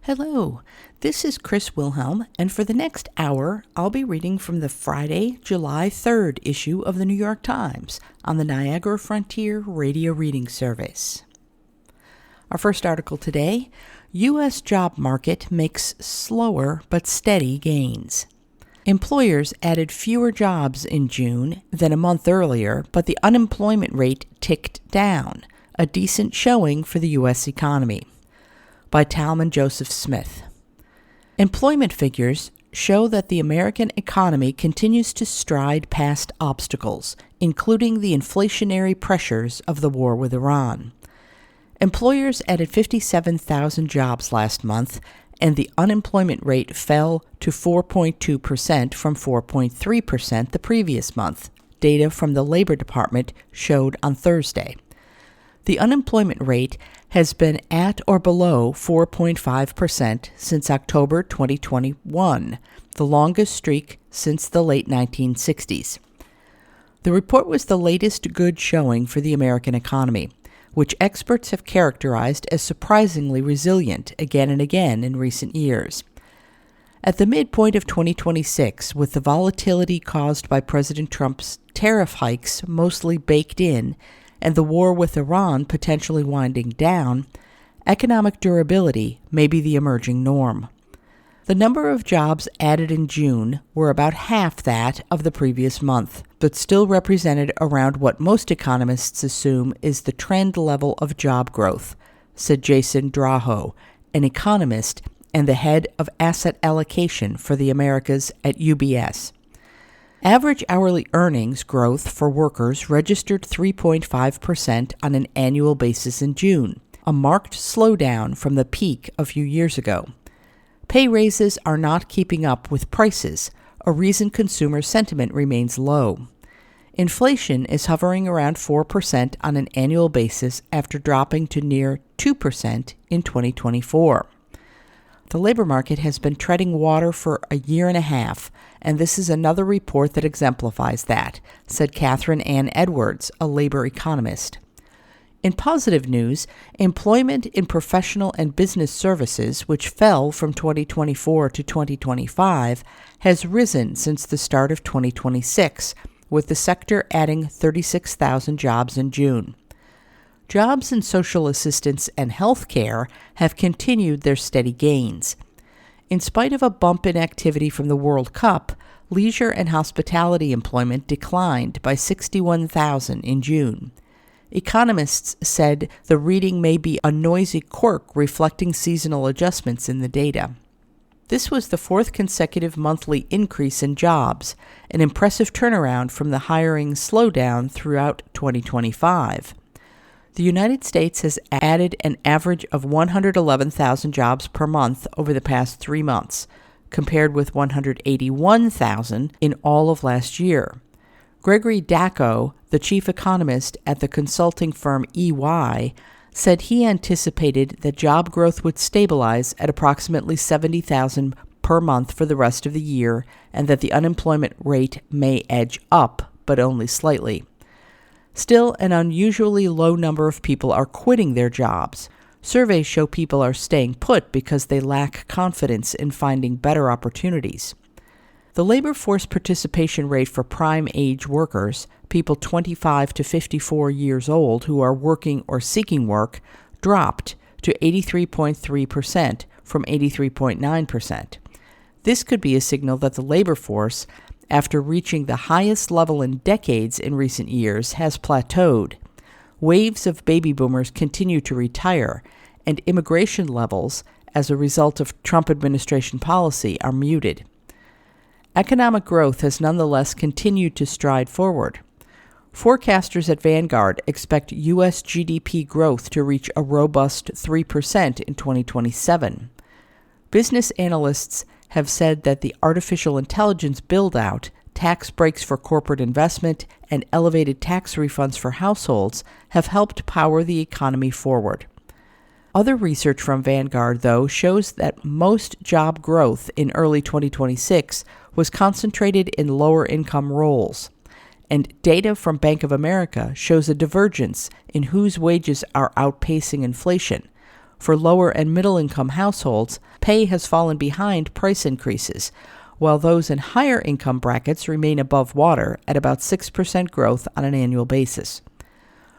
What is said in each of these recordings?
Hello, this is Chris Wilhelm, and for the next hour, I'll be reading from the Friday, July 3rd issue of the New York Times on the Niagara Frontier Radio Reading Service. Our first article today, U.S. job market makes slower but steady gains. Employers added fewer jobs in June than a month earlier, but the unemployment rate ticked down, a decent showing for the U.S. economy. By Talman Joseph Smith. Employment figures show that the American economy continues to stride past obstacles, including the inflationary pressures of the war with Iran. Employers added 57,000 jobs last month, and the unemployment rate fell to 4.2% from 4.3% the previous month, data from the Labor Department showed on Thursday. The unemployment rate has been at or below 4.5% since October 2021, the longest streak since the late 1960s. The report was the latest good showing for the American economy, which experts have characterized as surprisingly resilient again and again in recent years. At the midpoint of 2026, with the volatility caused by President Trump's tariff hikes mostly baked in, and the war with Iran potentially winding down, economic durability may be the emerging norm. The number of jobs added in June were about half that of the previous month, but still represented around what most economists assume is the trend level of job growth, said Jason Draho, an economist and the head of asset allocation for the Americas at UBS. Average hourly earnings growth for workers registered 3.5% on an annual basis in June, a marked slowdown from the peak a few years ago. Pay raises are not keeping up with prices, a reason consumer sentiment remains low. Inflation is hovering around 4% on an annual basis after dropping to near 2% in 2024. The labor market has been treading water for a year and a half, and this is another report that exemplifies that, said Catherine Ann Edwards, a labor economist. In positive news, employment in professional and business services, which fell from 2024 to 2025, has risen since the start of 2026, with the sector adding 36,000 jobs in June. Jobs in social assistance and health care have continued their steady gains. In spite of a bump in activity from the World Cup, leisure and hospitality employment declined by 61,000 in June. Economists said the reading may be a noisy quirk reflecting seasonal adjustments in the data. This was the fourth consecutive monthly increase in jobs, an impressive turnaround from the hiring slowdown throughout 2025. The United States has added an average of 111,000 jobs per month over the past 3 months, compared with 181,000 in all of last year. Gregory Dacko, the chief economist at the consulting firm EY, said he anticipated that job growth would stabilize at approximately 70,000 per month for the rest of the year, and that the unemployment rate may edge up, but only slightly. Still, an unusually low number of people are quitting their jobs. Surveys show people are staying put because they lack confidence in finding better opportunities. The labor force participation rate for prime age workers, people 25 to 54 years old who are working or seeking work, dropped to 83.3% from 83.9%. This could be a signal that the labor force, after reaching the highest level in decades in recent years, has plateaued. Waves of baby boomers continue to retire, and immigration levels, as a result of Trump administration policy, are muted. Economic growth has nonetheless continued to stride forward. Forecasters at Vanguard expect U.S. GDP growth to reach a robust 3% in 2027. Business analysts have said that the artificial intelligence build-out, tax breaks for corporate investment, and elevated tax refunds for households have helped power the economy forward. Other research from Vanguard, though, shows that most job growth in early 2026 was concentrated in lower-income roles, and data from Bank of America shows a divergence in whose wages are outpacing inflation. For lower and middle-income households, pay has fallen behind price increases, while those in higher income brackets remain above water at about 6% growth on an annual basis.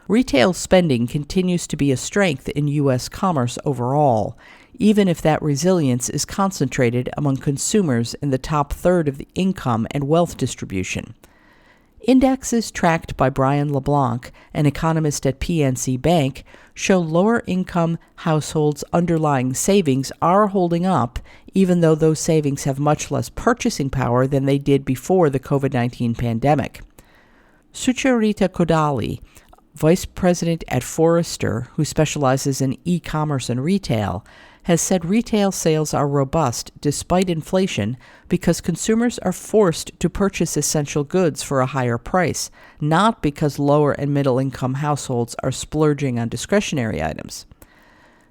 Retail spending continues to be a strength in U.S. commerce overall, even if that resilience is concentrated among consumers in the top third of the income and wealth distribution. Indexes tracked by Brian LeBlanc, an economist at PNC Bank, show lower-income households' underlying savings are holding up, even though those savings have much less purchasing power than they did before the COVID-19 pandemic. Sucharita Kodali, vice president at Forrester, who specializes in e-commerce and retail, has said retail sales are robust despite inflation because consumers are forced to purchase essential goods for a higher price, not because lower and middle-income households are splurging on discretionary items.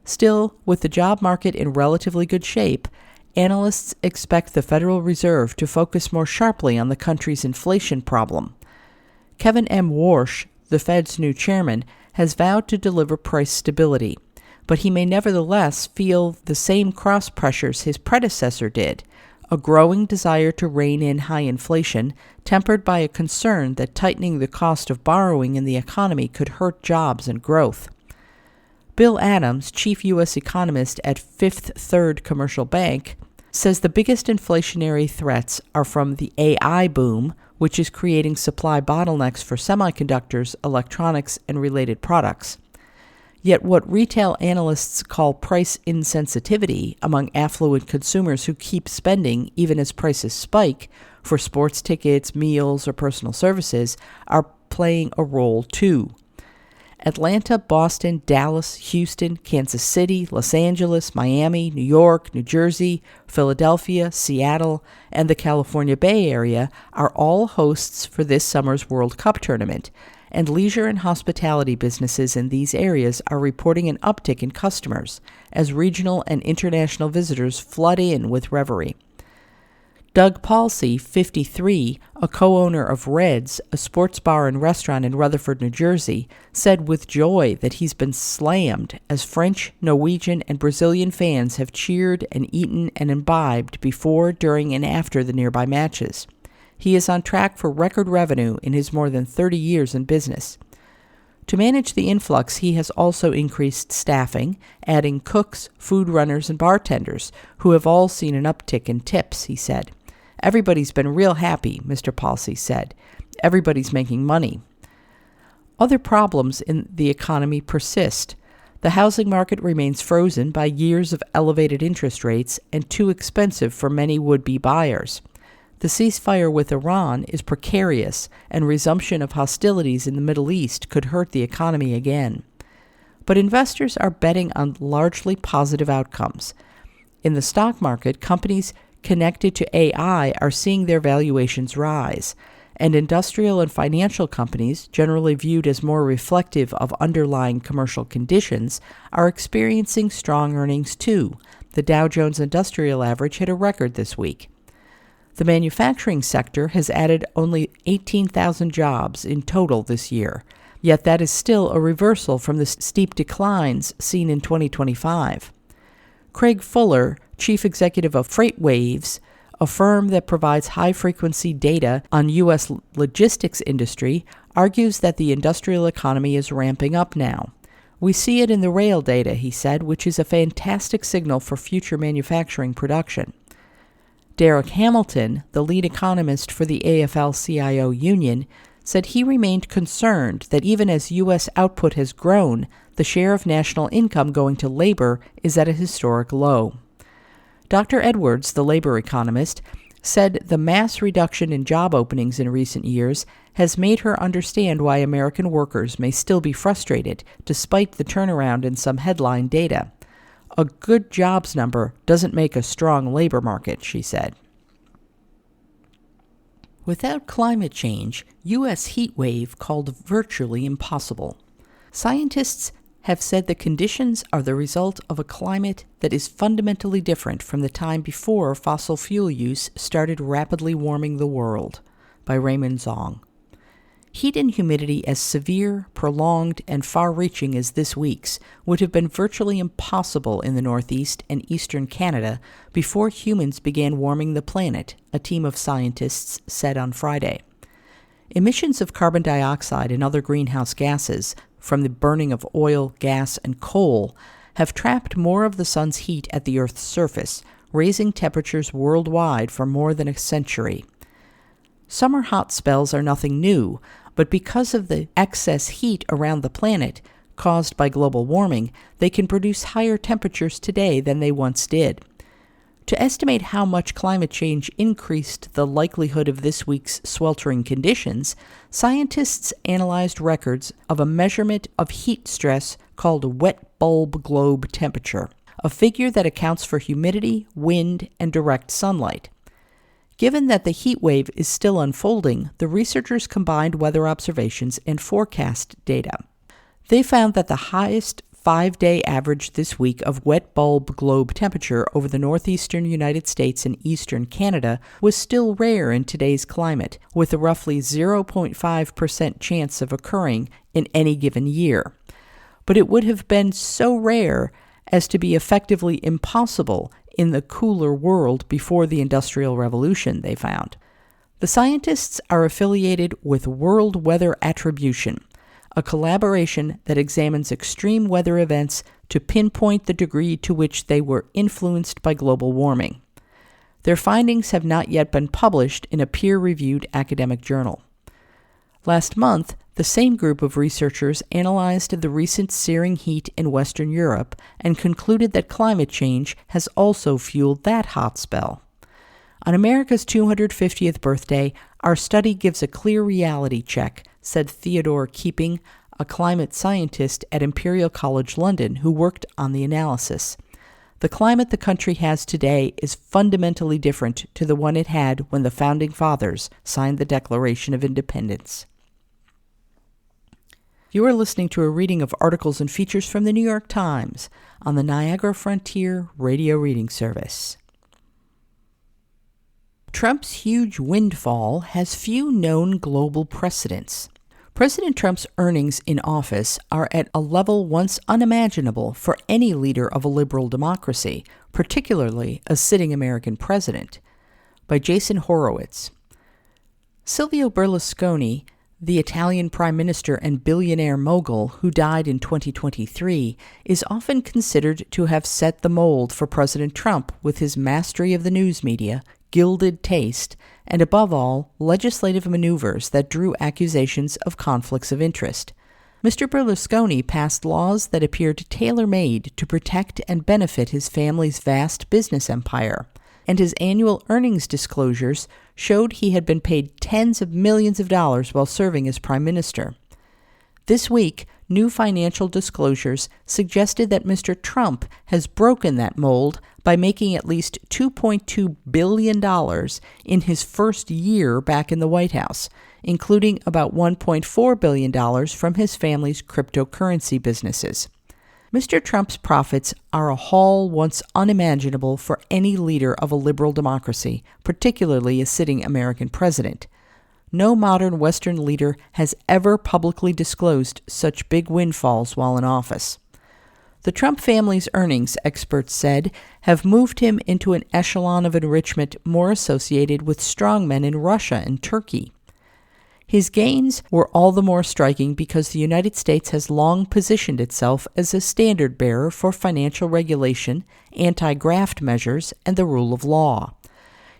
Still, with the job market in relatively good shape, analysts expect the Federal Reserve to focus more sharply on the country's inflation problem. Kevin M. Warsh, the Fed's new chairman, has vowed to deliver price stability, but he may nevertheless feel the same cross pressures his predecessor did, a growing desire to rein in high inflation, tempered by a concern that tightening the cost of borrowing in the economy could hurt jobs and growth. Bill Adams, chief U.S. economist at Fifth Third Commercial Bank, says the biggest inflationary threats are from the AI boom, which is creating supply bottlenecks for semiconductors, electronics, and related products. Yet what retail analysts call price insensitivity among affluent consumers who keep spending even as prices spike for sports tickets, meals, or personal services are playing a role too. Atlanta, Boston, Dallas, Houston, Kansas City, Los Angeles, Miami, New York, New Jersey, Philadelphia, Seattle, and the California Bay Area are all hosts for this summer's World Cup tournament, and leisure and hospitality businesses in these areas are reporting an uptick in customers as regional and international visitors flood in with revelry. Doug Palsy, 53, a co-owner of Red's, a sports bar and restaurant in Rutherford, New Jersey, said with joy that he's been slammed as French, Norwegian, and Brazilian fans have cheered and eaten and imbibed before, during, and after the nearby matches. He is on track for record revenue in his more than 30 years in business. To manage the influx, he has also increased staffing, adding cooks, food runners, and bartenders, who have all seen an uptick in tips, he said. Everybody's been real happy, Mr. Palsy said. Everybody's making money. Other problems in the economy persist. The housing market remains frozen by years of elevated interest rates and too expensive for many would-be buyers. The ceasefire with Iran is precarious, and resumption of hostilities in the Middle East could hurt the economy again. But investors are betting on largely positive outcomes. In the stock market, companies connected to AI are seeing their valuations rise, and industrial and financial companies, generally viewed as more reflective of underlying commercial conditions, are experiencing strong earnings too. The Dow Jones Industrial Average hit a record this week. The manufacturing sector has added only 18,000 jobs in total this year, yet that is still a reversal from the steep declines seen in 2025. Craig Fuller, chief executive of FreightWaves, a firm that provides high-frequency data on U.S. logistics industry, argues that the industrial economy is ramping up now. We see it in the rail data, he said, which is a fantastic signal for future manufacturing production. Derek Hamilton, the lead economist for the AFL-CIO union, said he remained concerned that even as U.S. output has grown, the share of national income going to labor is at a historic low. Dr. Edwards, the labor economist, said the mass reduction in job openings in recent years has made her understand why American workers may still be frustrated despite the turnaround in some headline data. A good jobs number doesn't make a strong labor market, she said. Without climate change, U.S. heat wave called virtually impossible. Scientists have said the conditions are the result of a climate that is fundamentally different from the time before fossil fuel use started rapidly warming the world, by Raymond Zhong. Heat and humidity as severe, prolonged, and far-reaching as this week's would have been virtually impossible in the Northeast and eastern Canada before humans began warming the planet, a team of scientists said on Friday. Emissions of carbon dioxide and other greenhouse gases from the burning of oil, gas, and coal have trapped more of the sun's heat at the Earth's surface, raising temperatures worldwide for more than a century. Summer hot spells are nothing new, but because of the excess heat around the planet caused by global warming, they can produce higher temperatures today than they once did. To estimate how much climate change increased the likelihood of this week's sweltering conditions, scientists analyzed records of a measurement of heat stress called a wet bulb globe temperature, a figure that accounts for humidity, wind, and direct sunlight. Given that the heat wave is still unfolding, the researchers combined weather observations and forecast data. They found that the highest 5-day average this week of wet bulb globe temperature over the northeastern United States and eastern Canada was still rare in today's climate, with a roughly 0.5% chance of occurring in any given year. But it would have been so rare as to be effectively impossible in the cooler world before the Industrial Revolution, they found. The scientists are affiliated with World Weather Attribution, a collaboration that examines extreme weather events to pinpoint the degree to which they were influenced by global warming. Their findings have not yet been published in a peer-reviewed academic journal. Last month, the same group of researchers analyzed the recent searing heat in Western Europe and concluded that climate change has also fueled that hot spell. On America's 250th birthday, our study gives a clear reality check, said Theodore Keeping, a climate scientist at Imperial College London who worked on the analysis. The climate the country has today is fundamentally different to the one it had when the Founding Fathers signed the Declaration of Independence. You are listening to a reading of articles and features from the New York Times on the Niagara Frontier Radio Reading Service. Trump's huge windfall has few known global precedents. President Trump's earnings in office are at a level once unimaginable for any leader of a liberal democracy, particularly a sitting American president. By Jason Horowitz. Silvio Berlusconi, the Italian prime minister and billionaire mogul who died in 2023, is often considered to have set the mold for President Trump with his mastery of the news media, gilded taste, and above all, legislative maneuvers that drew accusations of conflicts of interest. Mr. Berlusconi passed laws that appeared tailor-made to protect and benefit his family's vast business empire, and his annual earnings disclosures showed he had been paid tens of millions of dollars while serving as prime minister. This week, new financial disclosures suggested that Mr. Trump has broken that mold by making at least $2.2 billion in his first year back in the White House, including about $1.4 billion from his family's cryptocurrency businesses. Mr. Trump's profits are a haul once unimaginable for any leader of a liberal democracy, particularly a sitting American president. No modern Western leader has ever publicly disclosed such big windfalls while in office. The Trump family's earnings, experts said, have moved him into an echelon of enrichment more associated with strongmen in Russia and Turkey. His gains were all the more striking because the United States has long positioned itself as a standard-bearer for financial regulation, anti-graft measures, and the rule of law.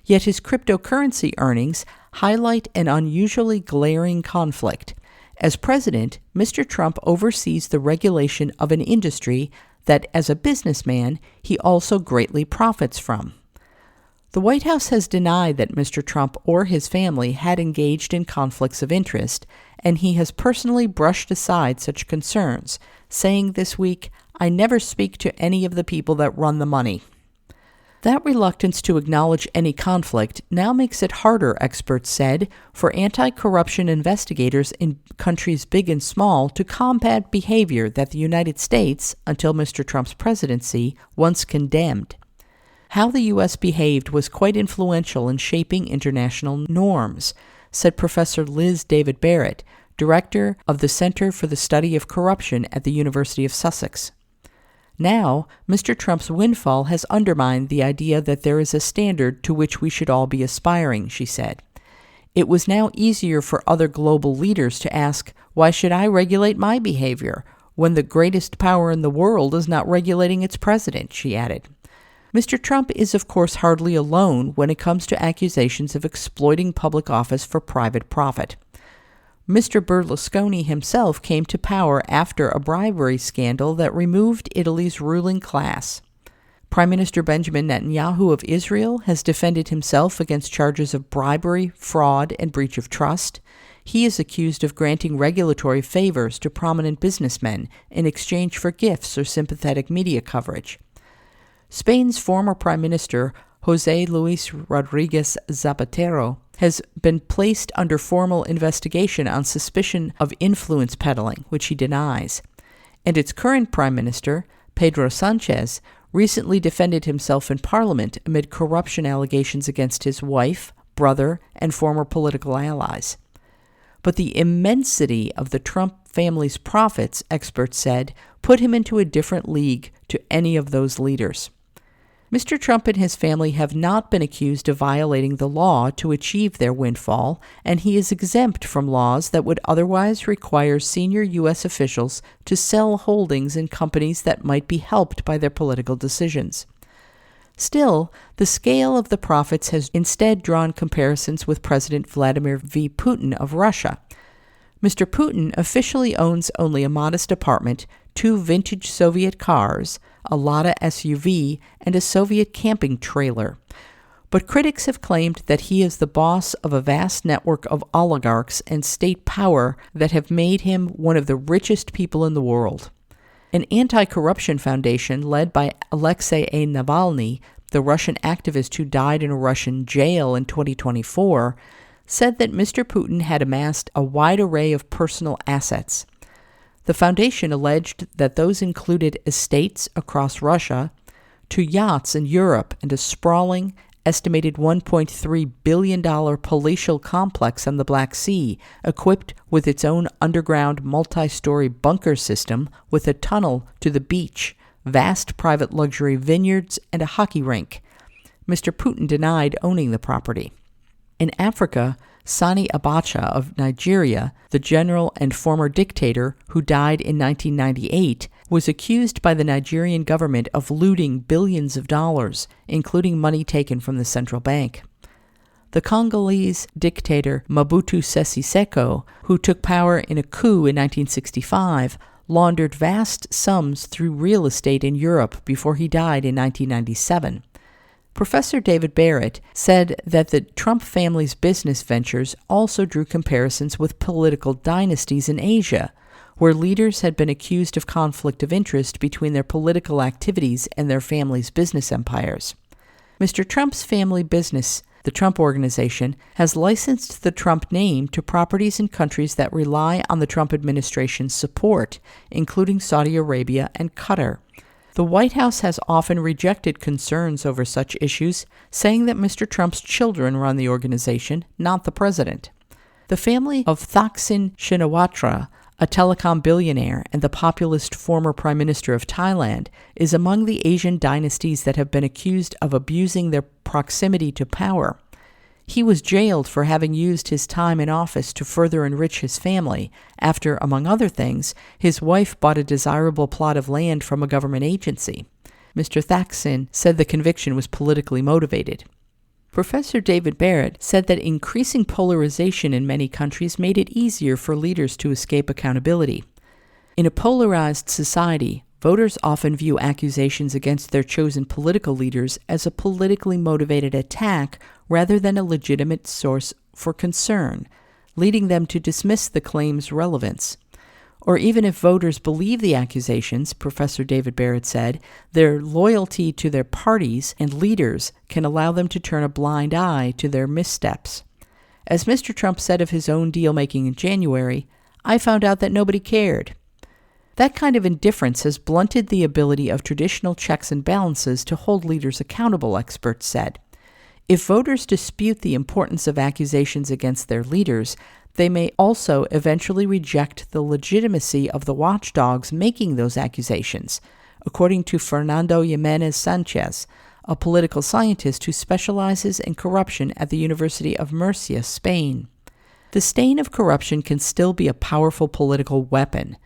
Yet his cryptocurrency earnings highlight an unusually glaring conflict. As president, Mr. Trump oversees the regulation of an industry that, as a businessman, he also greatly profits from. The White House has denied that Mr. Trump or his family had engaged in conflicts of interest, and he has personally brushed aside such concerns, saying this week, "I never speak to any of the people that run the money." That reluctance to acknowledge any conflict now makes it harder, experts said, for anti-corruption investigators in countries big and small to combat behavior that the United States, until Mr. Trump's presidency, once condemned. How the U.S. behaved was quite influential in shaping international norms, said Professor Liz David Barrett, director of the Center for the Study of Corruption at the University of Sussex. Now, Mr. Trump's windfall has undermined the idea that there is a standard to which we should all be aspiring, she said. It was now easier for other global leaders to ask, why should I regulate my behavior when the greatest power in the world is not regulating its president, she added. Mr. Trump is, of course, hardly alone when it comes to accusations of exploiting public office for private profit. Mr. Berlusconi himself came to power after a bribery scandal that removed Italy's ruling class. Prime Minister Benjamin Netanyahu of Israel has defended himself against charges of bribery, fraud, and breach of trust. He is accused of granting regulatory favors to prominent businessmen in exchange for gifts or sympathetic media coverage. Spain's former Prime Minister, José Luis Rodríguez Zapatero, has been placed under formal investigation on suspicion of influence peddling, which he denies. And its current Prime Minister, Pedro Sánchez, recently defended himself in Parliament amid corruption allegations against his wife, brother, and former political allies. But the immensity of the Trump family's profits, experts said, put him into a different league to any of those leaders. Mr. Trump and his family have not been accused of violating the law to achieve their windfall, and he is exempt from laws that would otherwise require senior U.S. officials to sell holdings in companies that might be helped by their political decisions. Still, the scale of the profits has instead drawn comparisons with President Vladimir V. Putin of Russia. Mr. Putin officially owns only a modest apartment, 2 vintage Soviet cars, a Lada SUV, and a Soviet camping trailer. But critics have claimed that he is the boss of a vast network of oligarchs and state power that have made him one of the richest people in the world. An anti-corruption foundation led by Alexei Navalny, the Russian activist who died in a Russian jail in 2024, said that Mr. Putin had amassed a wide array of personal assets. The foundation alleged that those included estates across Russia, 2 yachts in Europe, and a sprawling, estimated $1.3 billion palatial complex on the Black Sea, equipped with its own underground multi-story bunker system with a tunnel to the beach, vast private luxury vineyards, and a hockey rink. Mr. Putin denied owning the property. In Africa, Sani Abacha of Nigeria, the general and former dictator who died in 1998, was accused by the Nigerian government of looting billions of dollars, including money taken from the central bank. The Congolese dictator Mobutu Sese Seko, who took power in a coup in 1965, laundered vast sums through real estate in Europe before he died in 1997. Professor David Barrett said that the Trump family's business ventures also drew comparisons with political dynasties in Asia, where leaders had been accused of conflict of interest between their political activities and their family's business empires. Mr. Trump's family business, the Trump Organization, has licensed the Trump name to properties in countries that rely on the Trump administration's support, including Saudi Arabia and Qatar. The White House has often rejected concerns over such issues, saying that Mr. Trump's children run the organization, not the president. The family of Thaksin Shinawatra, a telecom billionaire and the populist former Prime Minister of Thailand, is among the Asian dynasties that have been accused of abusing their proximity to power. He was jailed for having used his time in office to further enrich his family after, among other things, his wife bought a desirable plot of land from a government agency. Mr. Thaksin said the conviction was politically motivated. Professor David Barrett said that increasing polarization in many countries made it easier for leaders to escape accountability. In a polarized society, voters often view accusations against their chosen political leaders as a politically motivated attack rather than a legitimate source for concern, leading them to dismiss the claim's relevance. Or even if voters believe the accusations, Professor David Barrett said, their loyalty to their parties and leaders can allow them to turn a blind eye to their missteps. As Mr. Trump said of his own deal-making in January, "I found out that nobody cared." That kind of indifference has blunted the ability of traditional checks and balances to hold leaders accountable, experts said. If voters dispute the importance of accusations against their leaders, They may also eventually reject the legitimacy of the watchdogs making those accusations, according to Fernando Jimenez Sanchez, a political scientist who specializes in corruption at the University of Murcia, Spain. The stain of corruption can still be a powerful political weapon.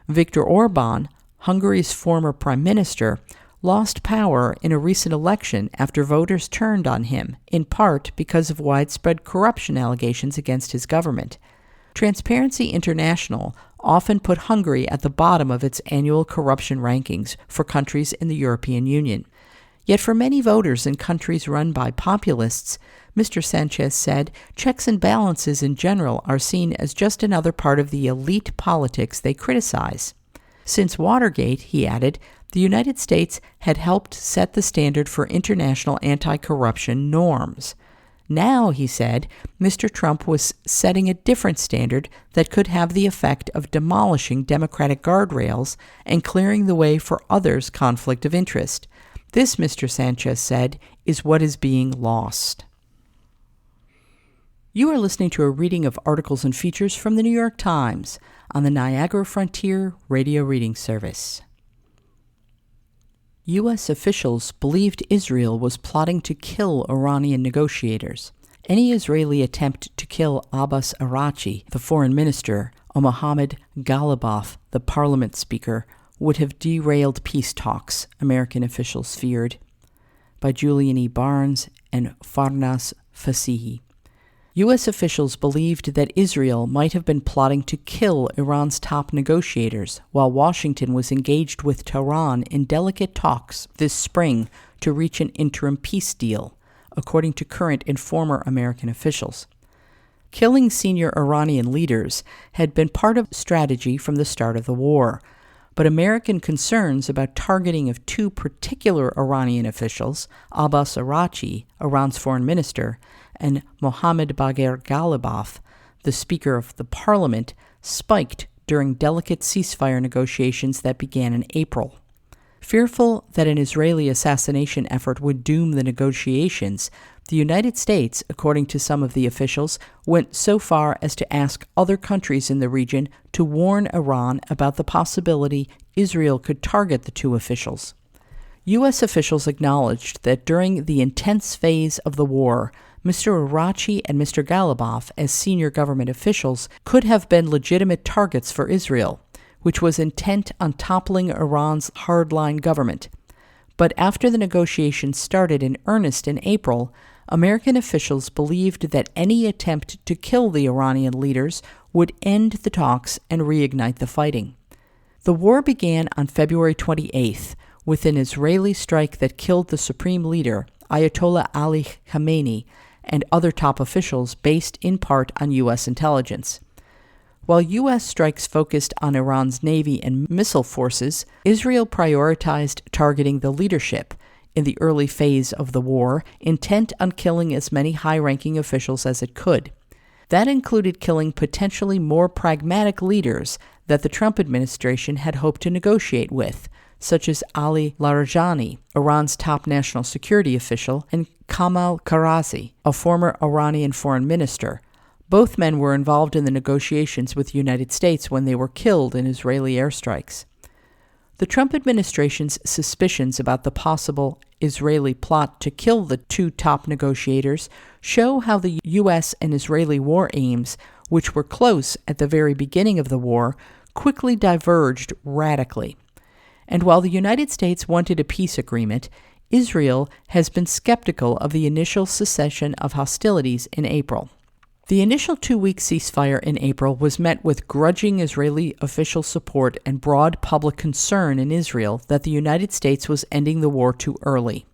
Viktor Orban, Hungary's former prime minister, lost power in a recent election after voters turned on him, in part because of widespread corruption allegations against his government. Transparency International often put Hungary at the bottom of its annual corruption rankings for countries in the European Union. Yet for many voters in countries run by populists, Mr. Sanchez said, checks and balances in general are seen as just another part of the elite politics they criticize. Since Watergate, he added, the United States had helped set the standard for international anti-corruption norms. Now, he said, Mr. Trump was setting a different standard that could have the effect of demolishing democratic guardrails and clearing the way for others' conflict of interest. This, Mr. Sanchez said, is what is being lost. You are listening to a reading of articles and features from the New York Times on the Niagara Frontier Radio Reading Service. U.S. officials believed Israel was plotting to kill Iranian negotiators. Any Israeli attempt to kill Abbas Araghchi, the foreign minister, or Mohammad Ghalibaf, the parliament speaker, would have derailed peace talks, American officials feared. By Julian E. Barnes and Farnas Fasihi. U.S. officials believed that Israel might have been plotting to kill Iran's top negotiators, while Washington was engaged with Tehran in delicate talks this spring to reach an interim peace deal, according to current and former American officials. Killing senior Iranian leaders had been part of strategy from the start of the war, but American concerns about targeting of two particular Iranian officials, Abbas Araghchi, Iran's foreign minister, and Mohammad Bagher Ghalibaf, the Speaker of the Parliament, spiked during delicate ceasefire negotiations that began in April. Fearful that an Israeli assassination effort would doom the negotiations, the United States, according to some of the officials, went so far as to ask other countries in the region to warn Iran about the possibility Israel could target the two officials. U.S. officials acknowledged that during the intense phase of the war, Mr. Araghchi and Mr. Ghalibaf, as senior government officials, could have been legitimate targets for Israel, which was intent on toppling Iran's hardline government. But after the negotiations started in earnest in April, American officials believed that any attempt to kill the Iranian leaders would end the talks and reignite the fighting. The war began on February 28th with an Israeli strike that killed the supreme leader, Ayatollah Ali Khamenei, and other top officials based in part on U.S. intelligence. While U.S. strikes focused on Iran's navy and missile forces, Israel prioritized targeting the leadership in the early phase of the war, intent on killing as many high-ranking officials as it could. That included killing potentially more pragmatic leaders that the Trump administration had hoped to negotiate with, such as Ali Larijani, Iran's top national security official, and Kamal Karazi, a former Iranian foreign minister. Both men were involved in the negotiations with the United States when they were killed in Israeli airstrikes. The Trump administration's suspicions about the possible Israeli plot to kill the two top negotiators show how the U.S. and Israeli war aims, which were close at the very beginning of the war, quickly diverged radically. And while the United States wanted a peace agreement, Israel has been skeptical of the initial cessation of hostilities in April. The initial 2-week ceasefire in April was met with grudging Israeli official support and broad public concern in Israel that the United States was ending the war too early.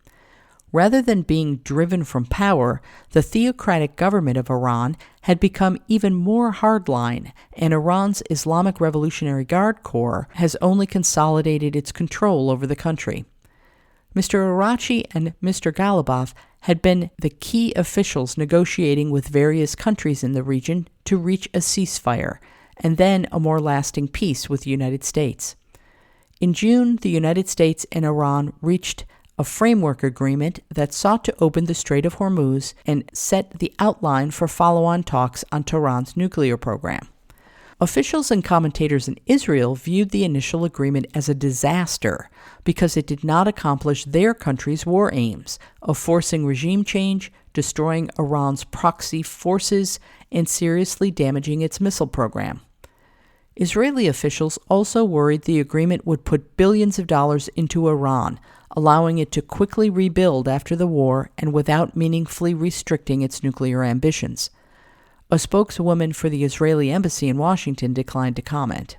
Rather than being driven from power, the theocratic government of Iran had become even more hardline, and Iran's Islamic Revolutionary Guard Corps has only consolidated its control over the country. Mr. Araghchi and Mr. Ghalibaf had been the key officials negotiating with various countries in the region to reach a ceasefire, and then a more lasting peace with the United States. In June, the United States and Iran reached a framework agreement that sought to open the Strait of Hormuz and set the outline for follow-on talks on Tehran's nuclear program. Officials and commentators in Israel viewed the initial agreement as a disaster because it did not accomplish their country's war aims of forcing regime change, destroying Iran's proxy forces, and seriously damaging its missile program. Israeli officials also worried the agreement would put billions of dollars into Iran, allowing it to quickly rebuild after the war and without meaningfully restricting its nuclear ambitions. A spokeswoman for the Israeli embassy in Washington declined to comment.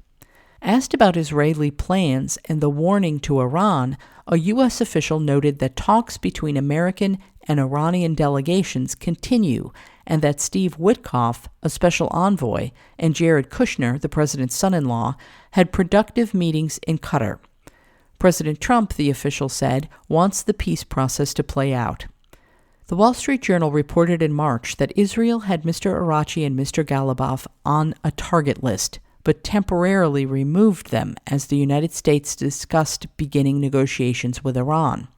Asked about Israeli plans and the warning to Iran, a U.S. official noted that talks between American and Iranian delegations continue and that Steve Witkoff, a special envoy, and Jared Kushner, the president's son-in-law, had productive meetings in Qatar. President Trump, the official said, wants the peace process to play out. The Wall Street Journal reported in March that Israel had Mr. Araghchi and Mr. Ghalibaf on a target list, but temporarily removed them as the United States discussed beginning negotiations with Iran.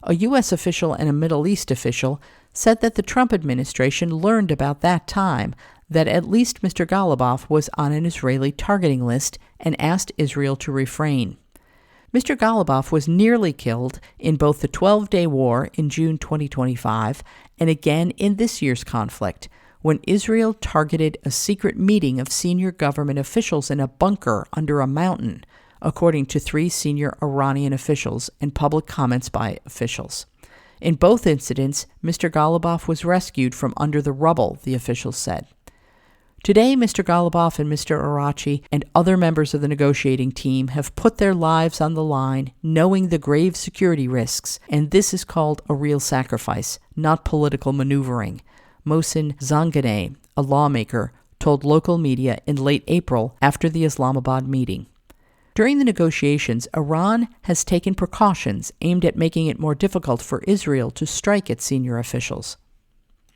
A U.S. official and a Middle East official said that the Trump administration learned about that time that at least Mr. Ghalibaf was on an Israeli targeting list and asked Israel to refrain. Mr. Ghalibaf was nearly killed in both the 12-day war in June 2025 and again in this year's conflict, when Israel targeted a secret meeting of senior government officials in a bunker under a mountain, according to 3 senior Iranian officials and public comments by officials. In both incidents, Mr. Ghalibaf was rescued from under the rubble, the officials said. Today, Mr. Ghalibaf and Mr. Araghchi and other members of the negotiating team have put their lives on the line, knowing the grave security risks, and this is called a real sacrifice, not political maneuvering, Mohsen Zanganeh, a lawmaker, told local media in late April after the Islamabad meeting. During the negotiations, Iran has taken precautions aimed at making it more difficult for Israel to strike at senior officials.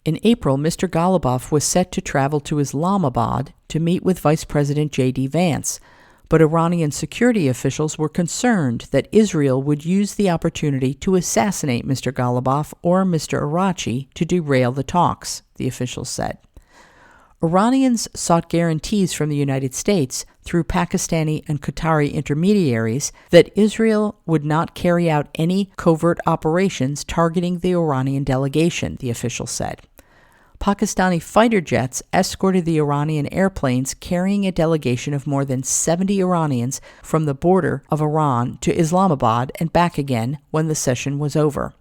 In April, Mr. Ghalibaf was set to travel to Islamabad to meet with Vice President J.D. Vance, but Iranian security officials were concerned that Israel would use the opportunity to assassinate Mr. Ghalibaf or Mr. Araghchi to derail the talks, the officials said. Iranians sought guarantees from the United States through Pakistani and Qatari intermediaries that Israel would not carry out any covert operations targeting the Iranian delegation, the official said. Pakistani fighter jets escorted the Iranian airplanes carrying a delegation of more than 70 Iranians from the border of Iran to Islamabad and back again when the session was over.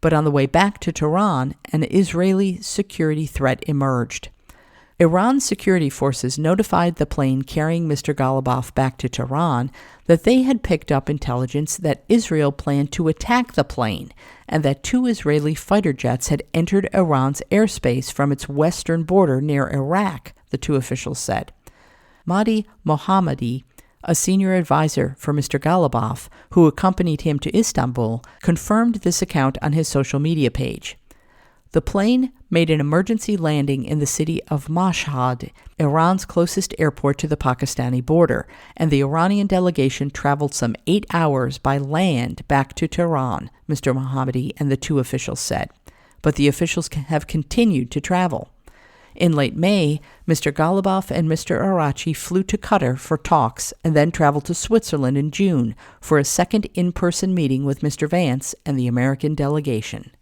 But on the way back to Tehran, an Israeli security threat emerged. Iran's security forces notified the plane carrying Mr. Ghalibaf back to Tehran that they had picked up intelligence that Israel planned to attack the plane and that 2 Israeli fighter jets had entered Iran's airspace from its western border near Iraq, the 2 officials said. Mahdi Mohammadi, a senior advisor for Mr. Ghalibaf, who accompanied him to Istanbul, confirmed this account on his social media page. The plane made an emergency landing in the city of Mashhad, Iran's closest airport to the Pakistani border, and the Iranian delegation traveled some 8 hours by land back to Tehran, Mr. Mohammadi and the 2 officials said. But the officials have continued to travel. In late May, Mr. Ghalibaf and Mr. Araghchi flew to Qatar for talks and then traveled to Switzerland in June for a second in-person meeting with Mr. Vance and the American delegation.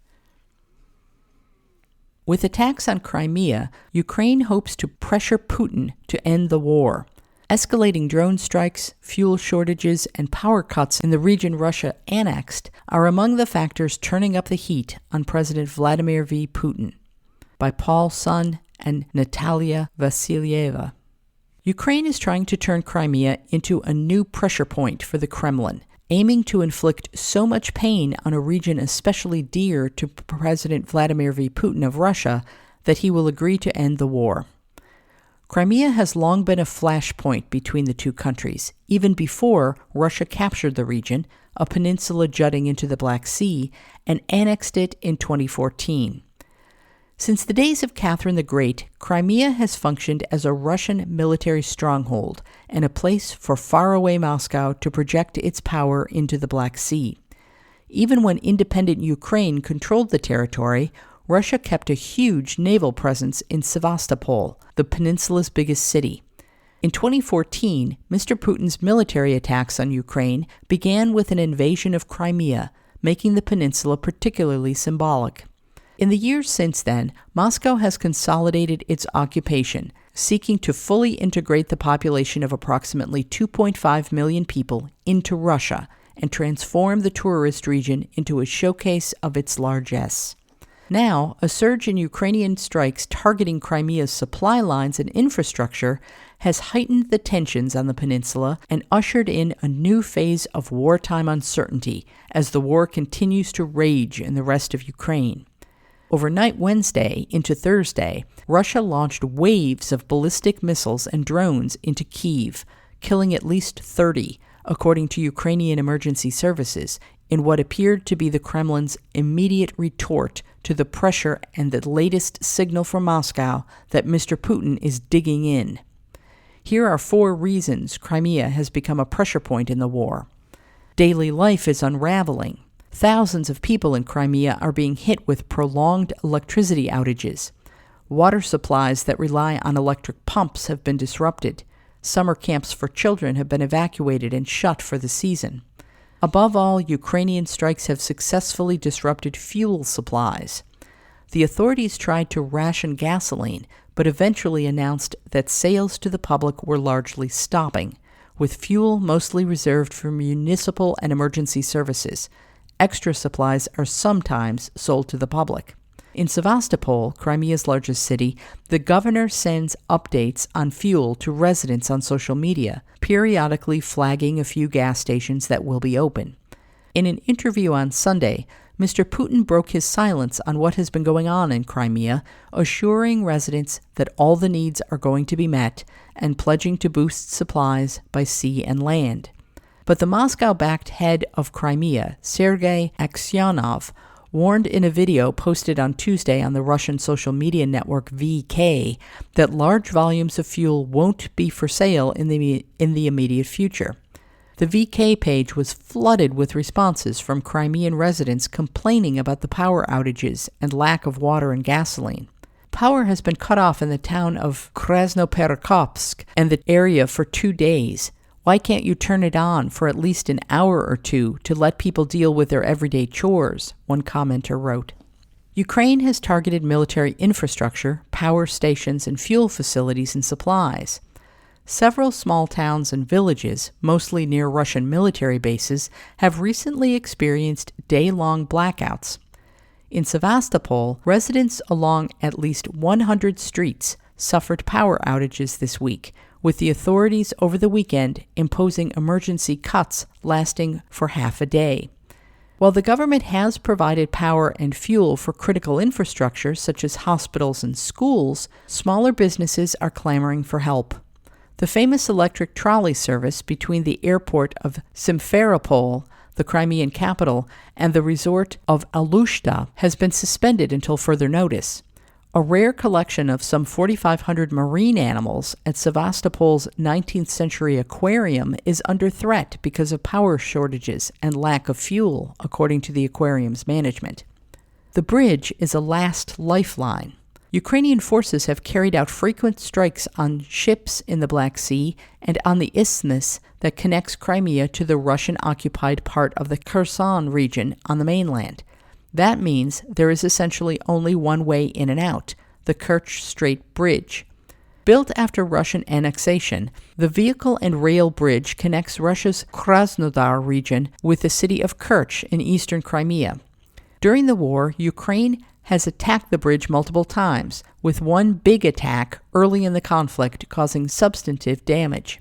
With attacks on Crimea, Ukraine hopes to pressure Putin to end the war. Escalating drone strikes, fuel shortages, and power cuts in the region Russia annexed are among the factors turning up the heat on President Vladimir V. Putin. By Paul Sun and Natalia Vasilyeva. Ukraine is trying to turn Crimea into a new pressure point for the Kremlin, aiming to inflict so much pain on a region especially dear to President Vladimir V. Putin of Russia that he will agree to end the war. Crimea has long been a flashpoint between the 2 countries, even before Russia captured the region, a peninsula jutting into the Black Sea, and annexed it in 2014. Since the days of Catherine the Great, Crimea has functioned as a Russian military stronghold and a place for faraway Moscow to project its power into the Black Sea. Even when independent Ukraine controlled the territory, Russia kept a huge naval presence in Sevastopol, the peninsula's biggest city. In 2014, Mr. Putin's military attacks on Ukraine began with an invasion of Crimea, making the peninsula particularly symbolic. In the years since then, Moscow has consolidated its occupation, seeking to fully integrate the population of approximately 2.5 million people into Russia and transform the tourist region into a showcase of its largesse. Now, a surge in Ukrainian strikes targeting Crimea's supply lines and infrastructure has heightened the tensions on the peninsula and ushered in a new phase of wartime uncertainty as the war continues to rage in the rest of Ukraine. Overnight Wednesday into Thursday, Russia launched waves of ballistic missiles and drones into Kyiv, killing at least 30, according to Ukrainian emergency services, in what appeared to be the Kremlin's immediate retort to the pressure and the latest signal from Moscow that Mr. Putin is digging in. Here are 4 reasons Crimea has become a pressure point in the war. Daily life is unraveling. Thousands of people in Crimea are being hit with prolonged electricity outages. Water supplies that rely on electric pumps have been disrupted. Summer camps for children have been evacuated and shut for the season. Above all, Ukrainian strikes have successfully disrupted fuel supplies. The authorities tried to ration gasoline, but eventually announced that sales to the public were largely stopping, with fuel mostly reserved for municipal and emergency services. Extra supplies are sometimes sold to the public. In Sevastopol, Crimea's largest city, the governor sends updates on fuel to residents on social media, periodically flagging a few gas stations that will be open. In an interview on Sunday, Mr. Putin broke his silence on what has been going on in Crimea, assuring residents that all the needs are going to be met and pledging to boost supplies by sea and land. But the Moscow-backed head of Crimea, Sergei Aksyonov, warned in a video posted on Tuesday on the Russian social media network VK that large volumes of fuel won't be for sale in the immediate future. The VK page was flooded with responses from Crimean residents complaining about the power outages and lack of water and gasoline. Power has been cut off in the town of Krasnoperkopsk and the area for 2 days. Why can't you turn it on for at least an hour or two to let people deal with their everyday chores? One commenter wrote. Ukraine has targeted military infrastructure, power stations, and fuel facilities and supplies. Several small towns and villages, mostly near Russian military bases, have recently experienced day-long blackouts. In Sevastopol, residents along at least 100 streets suffered power outages this week, with the authorities over the weekend imposing emergency cuts lasting for half a day. While the government has provided power and fuel for critical infrastructure such as hospitals and schools, smaller businesses are clamoring for help. The famous electric trolley service between the airport of Simferopol, the Crimean capital, and the resort of Alushta has been suspended until further notice. A rare collection of some 4,500 marine animals at Sevastopol's 19th century aquarium is under threat because of power shortages and lack of fuel, according to the aquarium's management. The bridge is a last lifeline. Ukrainian forces have carried out frequent strikes on ships in the Black Sea and on the isthmus that connects Crimea to the Russian-occupied part of the Kherson region on the mainland. That means there is essentially only one way in and out, the Kerch Strait Bridge. Built after Russian annexation, the vehicle and rail bridge connects Russia's Krasnodar region with the city of Kerch in eastern Crimea. During the war, Ukraine has attacked the bridge multiple times, with one big attack early in the conflict causing substantive damage.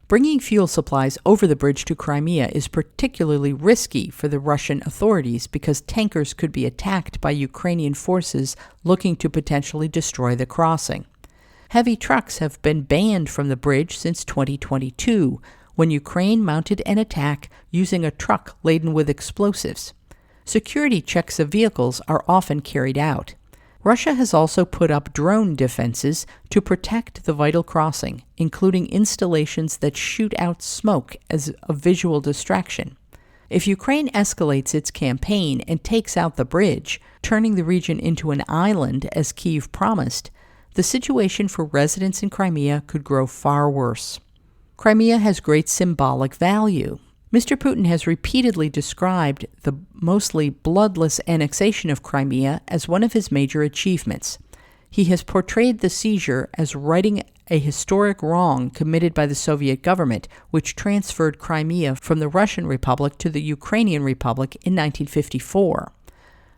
Bringing fuel supplies over the bridge to Crimea is particularly risky for the Russian authorities because tankers could be attacked by Ukrainian forces looking to potentially destroy the crossing. Heavy trucks have been banned from the bridge since 2022, when Ukraine mounted an attack using a truck laden with explosives. Security checks of vehicles are often carried out. Russia has also put up drone defenses to protect the vital crossing, including installations that shoot out smoke as a visual distraction. If Ukraine escalates its campaign and takes out the bridge, turning the region into an island as Kyiv promised, the situation for residents in Crimea could grow far worse. Crimea has great symbolic value. Mr. Putin has repeatedly described the mostly bloodless annexation of Crimea as one of his major achievements. He has portrayed the seizure as righting a historic wrong committed by the Soviet government, which transferred Crimea from the Russian Republic to the Ukrainian Republic in 1954.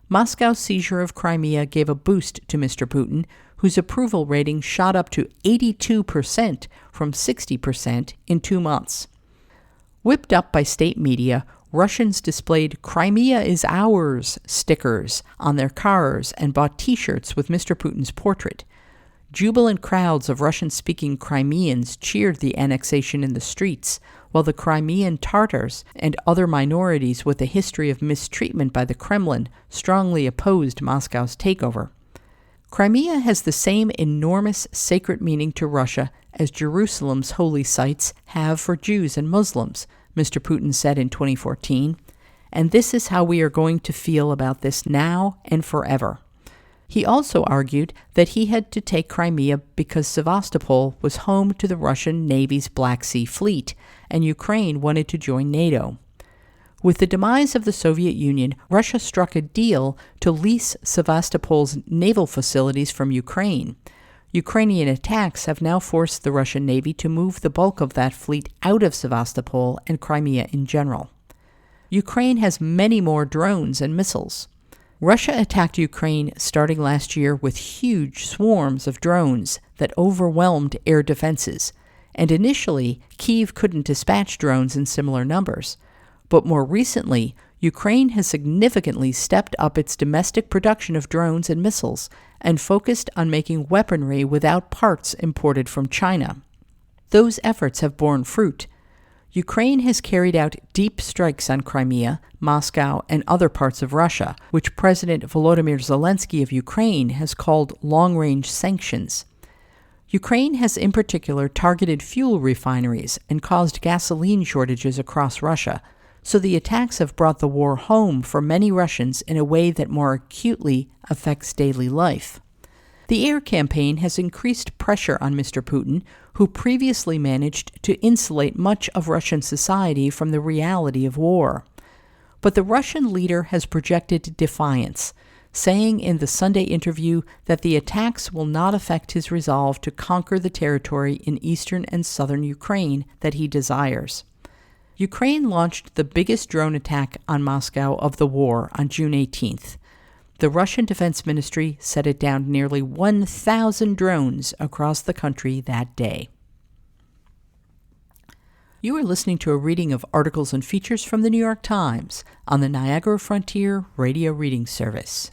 Moscow's seizure of Crimea gave a boost to Mr. Putin, whose approval rating shot up to 82% from 60% in 2 months. Whipped up by state media, Russians displayed "Crimea is ours" stickers on their cars and bought T-shirts with Mr. Putin's portrait. Jubilant crowds of Russian-speaking Crimeans cheered the annexation in the streets, while the Crimean Tatars and other minorities with a history of mistreatment by the Kremlin strongly opposed Moscow's takeover. Crimea has the same enormous sacred meaning to Russia as Jerusalem's holy sites have for Jews and Muslims, Mr. Putin said in 2014, and this is how we are going to feel about this now and forever. He also argued that he had to take Crimea because Sevastopol was home to the Russian Navy's Black Sea Fleet, and Ukraine wanted to join NATO. With the demise of the Soviet Union, Russia struck a deal to lease Sevastopol's naval facilities from Ukraine. Ukrainian attacks have now forced the Russian Navy to move the bulk of that fleet out of Sevastopol and Crimea in general. Ukraine has many more drones and missiles. Russia attacked Ukraine starting last year with huge swarms of drones that overwhelmed air defenses, and initially, Kyiv couldn't dispatch drones in similar numbers. But more recently, Ukraine has significantly stepped up its domestic production of drones and missiles and focused on making weaponry without parts imported from China. Those efforts have borne fruit. Ukraine has carried out deep strikes on Crimea, Moscow, and other parts of Russia, which President Volodymyr Zelensky of Ukraine has called long-range sanctions. Ukraine has in particular targeted fuel refineries and caused gasoline shortages across Russia, so the attacks have brought the war home for many Russians in a way that more acutely affects daily life. The air campaign has increased pressure on Mr. Putin, who previously managed to insulate much of Russian society from the reality of war. But the Russian leader has projected defiance, saying in the Sunday interview that the attacks will not affect his resolve to conquer the territory in eastern and southern Ukraine that he desires. Ukraine launched the biggest drone attack on Moscow of the war on June 18th. The Russian Defense Ministry said it downed nearly 1,000 drones across the country that day. You are listening to a reading of articles and features from the New York Times on the Niagara Frontier Radio Reading Service.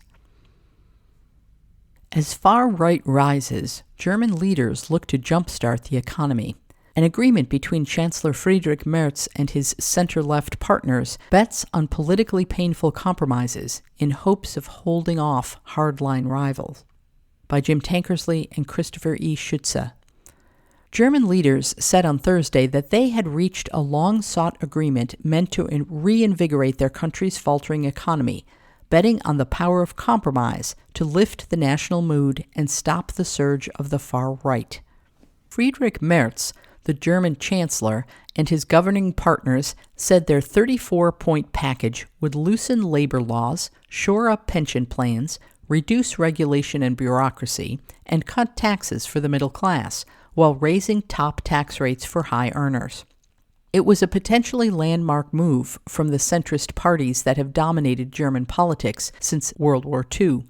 As far-right rises, German leaders look to jumpstart the economy. An agreement between Chancellor Friedrich Merz and his center-left partners bets on politically painful compromises in hopes of holding off hardline rivals. By Jim Tankersley and Christopher E. Schütze. German leaders said on Thursday that they had reached a long-sought agreement meant to reinvigorate their country's faltering economy, betting on the power of compromise to lift the national mood and stop the surge of the far right. Friedrich Merz, the German chancellor, and his governing partners said their 34-point package would loosen labor laws, shore up pension plans, reduce regulation and bureaucracy, and cut taxes for the middle class, while raising top tax rates for high earners. It was a potentially landmark move from the centrist parties that have dominated German politics since World War II.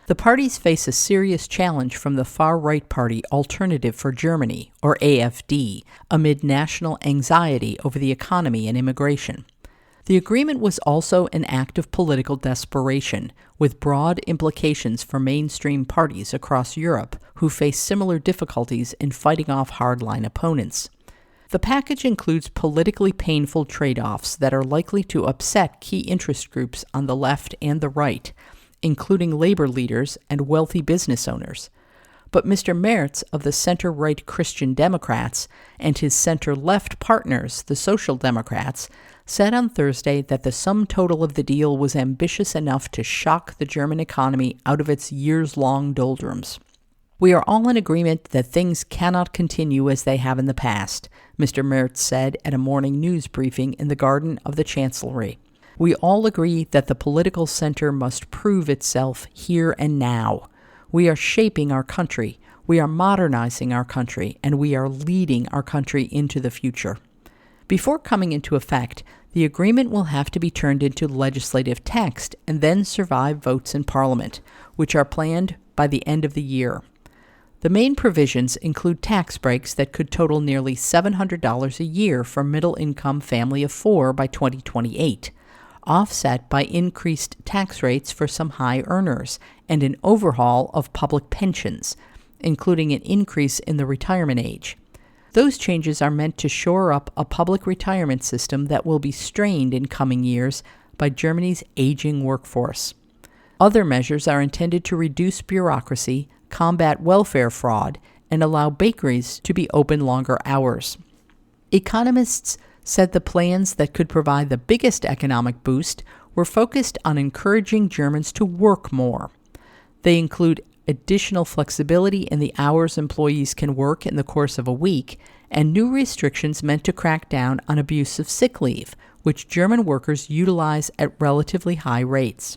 The parties face a serious challenge from the far-right party Alternative for Germany, or AfD, amid national anxiety over the economy and immigration. The agreement was also an act of political desperation, with broad implications for mainstream parties across Europe who face similar difficulties in fighting off hardline opponents. The package includes politically painful trade-offs that are likely to upset key interest groups on the left and the right, including labor leaders and wealthy business owners. But Mr. Merz of the center-right Christian Democrats and his center-left partners, the Social Democrats, said on Thursday that the sum total of the deal was ambitious enough to shock the German economy out of its years-long doldrums. "We are all in agreement that things cannot continue as they have in the past," Mr. Merz said at a morning news briefing in the garden of the Chancellery. "We all agree that the political center must prove itself here and now. We are shaping our country, we are modernizing our country, and we are leading our country into the future." Before coming into effect, the agreement will have to be turned into legislative text and then survive votes in Parliament, which are planned by the end of the year. The main provisions include tax breaks that could total nearly $700 a year for a middle-income family of 4 by 2028, offset by increased tax rates for some high earners and an overhaul of public pensions, including an increase in the retirement age. Those changes are meant to shore up a public retirement system that will be strained in coming years by Germany's aging workforce. Other measures are intended to reduce bureaucracy, combat welfare fraud, and allow bakeries to be open longer hours. Economists said the plans that could provide the biggest economic boost were focused on encouraging Germans to work more. They include additional flexibility in the hours employees can work in the course of a week, and new restrictions meant to crack down on abuse of sick leave, which German workers utilize at relatively high rates.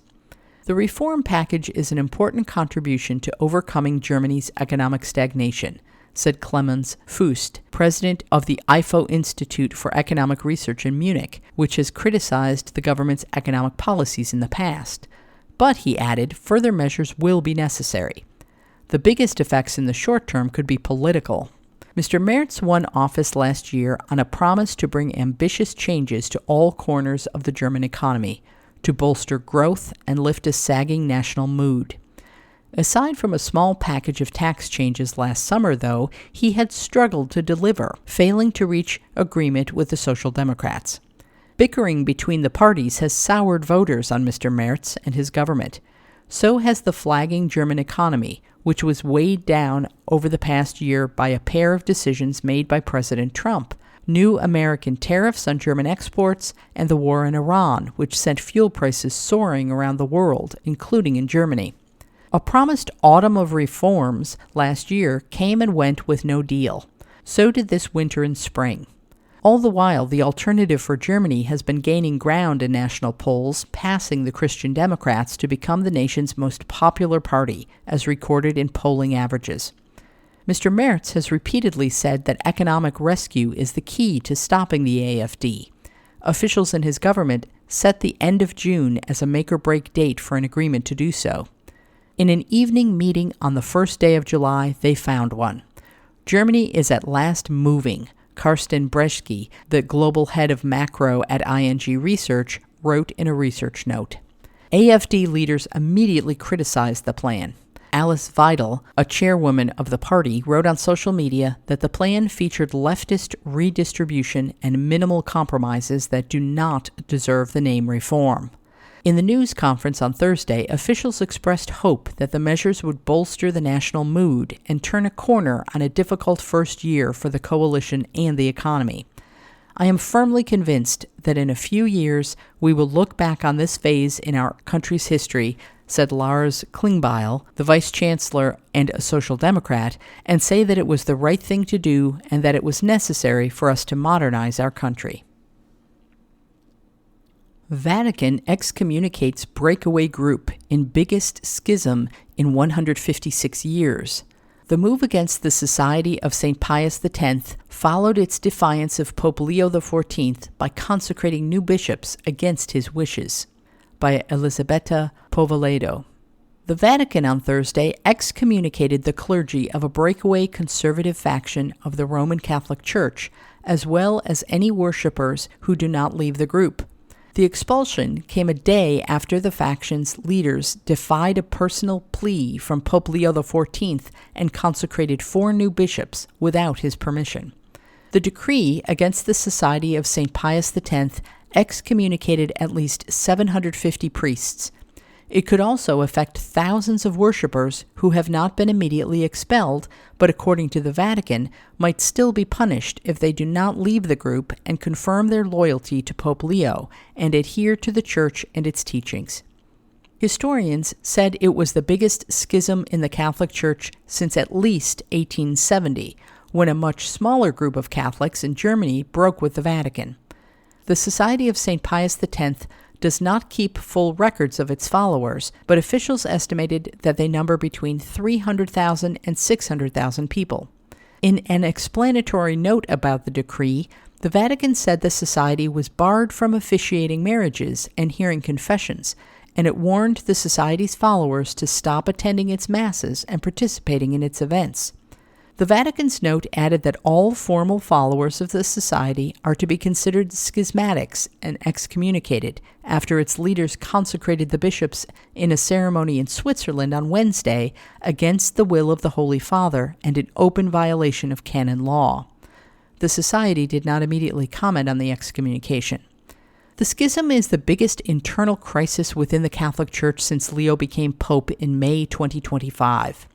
The reform package is an important contribution to overcoming Germany's economic stagnation, said Clemens Fust, president of the IFO Institute for Economic Research in Munich, which has criticized the government's economic policies in the past. But, he added, further measures will be necessary. The biggest effects in the short term could be political. Mr. Merz won office last year on a promise to bring ambitious changes to all corners of the German economy, to bolster growth and lift a sagging national mood. Aside from a small package of tax changes last summer, though, he had struggled to deliver, failing to reach agreement with the Social Democrats. Bickering between the parties has soured voters on Mr. Merz and his government. So has the flagging German economy, which was weighed down over the past year by a pair of decisions made by President Trump: new American tariffs on German exports and the war in Iran, which sent fuel prices soaring around the world, including in Germany. A promised autumn of reforms last year came and went with no deal. So did this winter and spring. All the while, the Alternative for Germany has been gaining ground in national polls, passing the Christian Democrats to become the nation's most popular party, as recorded in polling averages. Mr. Merz has repeatedly said that economic rescue is the key to stopping the AfD. Officials in his government set the end of June as a make-or-break date for an agreement to do so. In an evening meeting on the first day of July, they found one. Germany is at last moving, Carsten Breschke, the global head of macro at ING Research, wrote in a research note. AfD leaders immediately criticized the plan. Alice Weidel, a chairwoman of the party, wrote on social media that the plan featured leftist redistribution and minimal compromises that do not deserve the name reform. In the news conference on Thursday, officials expressed hope that the measures would bolster the national mood and turn a corner on a difficult first year for the coalition and the economy. I am firmly convinced that in a few years we will look back on this phase in our country's history, said Lars Klingbeil, the vice chancellor and a social democrat, and say that it was the right thing to do and that it was necessary for us to modernize our country. Vatican excommunicates breakaway group in biggest schism in 156 years. The move against the Society of St. Pius X followed its defiance of Pope Leo XIV by consecrating new bishops against his wishes. By Elisabetta Povoledo. The Vatican on Thursday excommunicated the clergy of a breakaway conservative faction of the Roman Catholic Church, as well as any worshippers who do not leave the group. The expulsion came a day after the faction's leaders defied a personal plea from Pope Leo XIV and consecrated 4 new bishops without his permission. The decree against the Society of St. Pius X excommunicated at least 750 priests. It could also affect thousands of worshippers who have not been immediately expelled, but according to the Vatican, might still be punished if they do not leave the group and confirm their loyalty to Pope Leo and adhere to the Church and its teachings. Historians said it was the biggest schism in the Catholic Church since at least 1870, when a much smaller group of Catholics in Germany broke with the Vatican. The Society of St. Pius X does not keep full records of its followers, but officials estimated that they number between 300,000 and 600,000 people. In an explanatory note about the decree, the Vatican said the society was barred from officiating marriages and hearing confessions, and it warned the society's followers to stop attending its masses and participating in its events. The Vatican's note added that all formal followers of the society are to be considered schismatics and excommunicated after its leaders consecrated the bishops in a ceremony in Switzerland on Wednesday against the will of the Holy Father and in open violation of canon law. The society did not immediately comment on the excommunication. The schism is the biggest internal crisis within the Catholic Church since Leo became Pope in May 2025.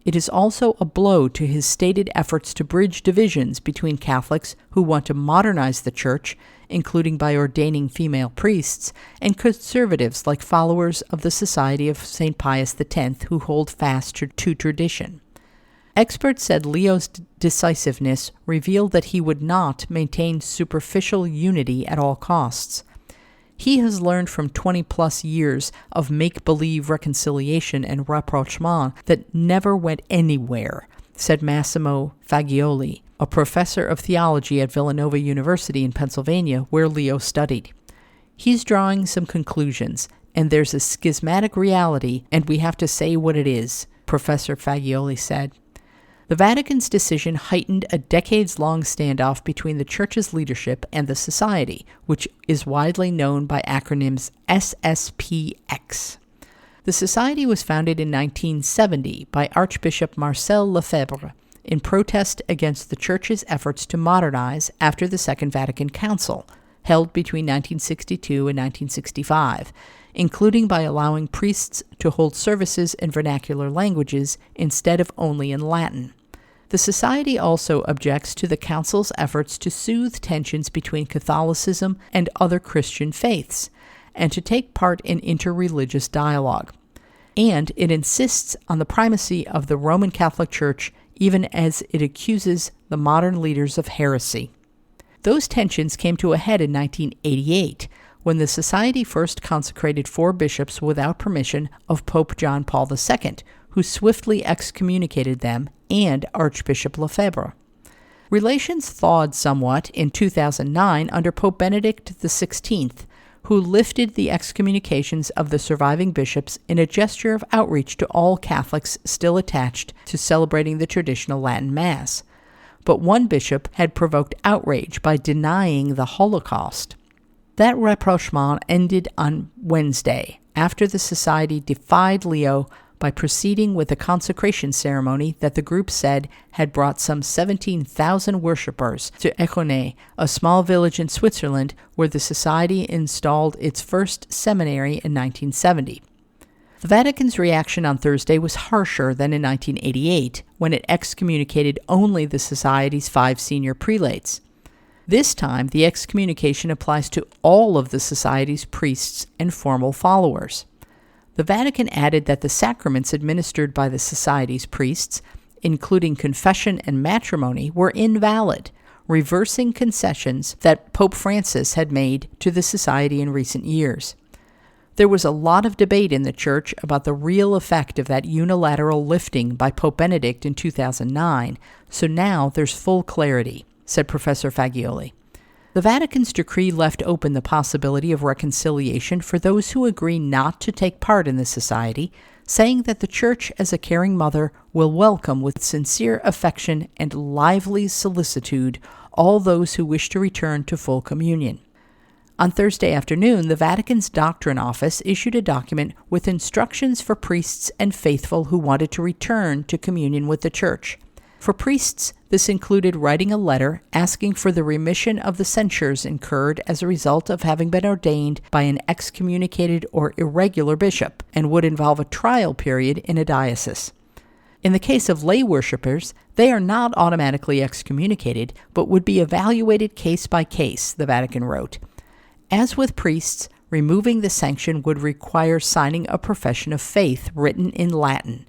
It is also a blow to his stated efforts to bridge divisions between Catholics who want to modernize the Church, including by ordaining female priests, and conservatives like followers of the Society of St. Pius X who hold fast to tradition. Experts said Leo's decisiveness revealed that he would not maintain superficial unity at all costs. He has learned from 20-plus years of make-believe reconciliation and rapprochement that never went anywhere, said Massimo Fagioli, a professor of theology at Villanova University in Pennsylvania, where Leo studied. He's drawing some conclusions, and there's a schismatic reality, and we have to say what it is, Professor Fagioli said. The Vatican's decision heightened a decades-long standoff between the Church's leadership and the Society, which is widely known by acronyms SSPX. The Society was founded in 1970 by Archbishop Marcel Lefebvre in protest against the Church's efforts to modernize after the Second Vatican Council, held between 1962 and 1965, including by allowing priests to hold services in vernacular languages instead of only in Latin. The Society also objects to the Council's efforts to soothe tensions between Catholicism and other Christian faiths, and to take part in interreligious dialogue. And it insists on the primacy of the Roman Catholic Church, even as it accuses the modern leaders of heresy. Those tensions came to a head in 1988, when the Society first consecrated 4 bishops without permission of Pope John Paul II, who swiftly excommunicated them, and Archbishop Lefebvre. Relations thawed somewhat in 2009 under Pope Benedict XVI, who lifted the excommunications of the surviving bishops in a gesture of outreach to all Catholics still attached to celebrating the traditional Latin Mass. But one bishop had provoked outrage by denying the Holocaust. That rapprochement ended on Wednesday, after the Society defied Leo by proceeding with a consecration ceremony that the group said had brought some 17,000 worshippers to Echonay, a small village in Switzerland where the Society installed its first seminary in 1970. The Vatican's reaction on Thursday was harsher than in 1988, when it excommunicated only the Society's 5 senior prelates. This time, the excommunication applies to all of the Society's priests and formal followers. The Vatican added that the sacraments administered by the Society's priests, including confession and matrimony, were invalid, reversing concessions that Pope Francis had made to the Society in recent years. There was a lot of debate in the Church about the real effect of that unilateral lifting by Pope Benedict in 2009, so now there's full clarity, said Professor Fagioli. The Vatican's decree left open the possibility of reconciliation for those who agree not to take part in the Society, saying that the Church, as a caring mother, will welcome with sincere affection and lively solicitude all those who wish to return to full communion. On Thursday afternoon, the Vatican's Doctrine Office issued a document with instructions for priests and faithful who wanted to return to communion with the Church. For priests, this included writing a letter asking for the remission of the censures incurred as a result of having been ordained by an excommunicated or irregular bishop, and would involve a trial period in a diocese. In the case of lay worshippers, they are not automatically excommunicated, but would be evaluated case by case, the Vatican wrote. As with priests, removing the sanction would require signing a profession of faith written in Latin.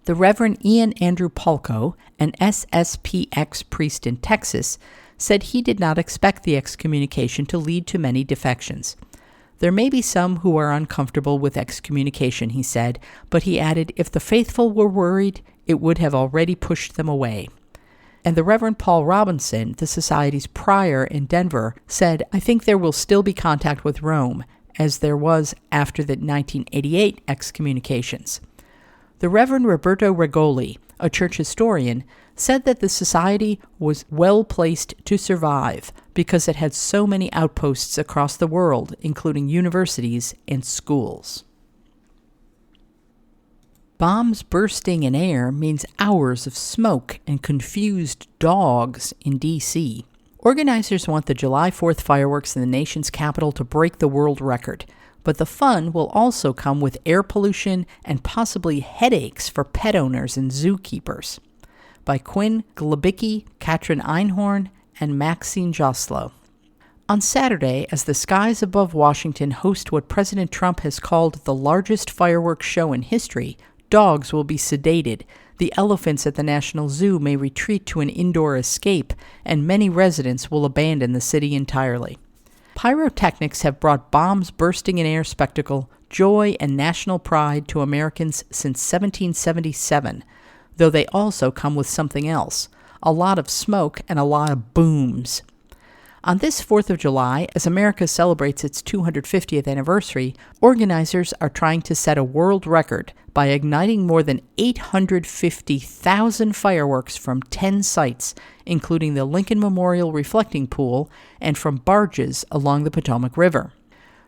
The Reverend Ian Andrew Palco, an SSPX priest in Texas, said he did not expect the excommunication to lead to many defections. There may be some who are uncomfortable with excommunication, he said, but he added if the faithful were worried, it would have already pushed them away. And the Reverend Paul Robinson, the Society's prior in Denver, said, I think there will still be contact with Rome, as there was after the 1988 excommunications. The Reverend Roberto Regoli, a church historian, said that the Society was well placed to survive because it had so many outposts across the world, including universities and schools. Bombs bursting in air means hours of smoke and confused dogs in D.C. Organizers want the July 4th fireworks in the nation's capital to break the world record, but the fun will also come with air pollution and possibly headaches for pet owners and zookeepers. By Quinn Glabicki, Katrin Einhorn, and Maxine Joslow. On Saturday, as the skies above Washington host what President Trump has called the largest fireworks show in history, dogs will be sedated, the elephants at the National Zoo may retreat to an indoor escape, and many residents will abandon the city entirely. Pyrotechnics have brought bombs bursting in air spectacle, joy, and national pride to Americans since 1777, though they also come with something else, a lot of smoke and a lot of booms. On this 4th of July, as America celebrates its 250th anniversary, organizers are trying to set a world record by igniting more than 850,000 fireworks from 10 sites, including the Lincoln Memorial Reflecting Pool and from barges along the Potomac River.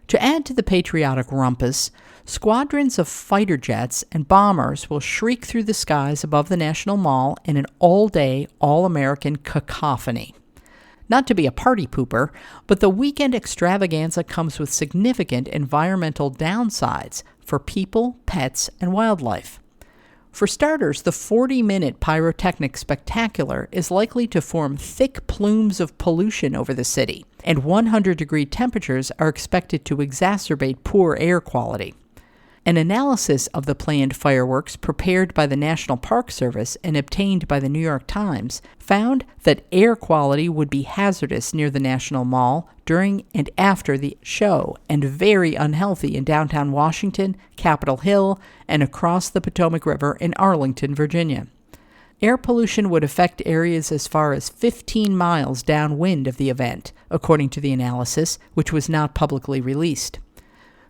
To add to the patriotic rumpus, squadrons of fighter jets and bombers will shriek through the skies above the National Mall in an all-day, all-American cacophony. Not to be a party pooper, but the weekend extravaganza comes with significant environmental downsides for people, pets, and wildlife. For starters, the 40-minute pyrotechnic spectacular is likely to form thick plumes of pollution over the city, and 100-degree temperatures are expected to exacerbate poor air quality. An analysis of the planned fireworks prepared by the National Park Service and obtained by the New York Times found that air quality would be hazardous near the National Mall during and after the show and very unhealthy in downtown Washington, Capitol Hill, and across the Potomac River in Arlington, Virginia. Air pollution would affect areas as far as 15 miles downwind of the event, according to the analysis, which was not publicly released.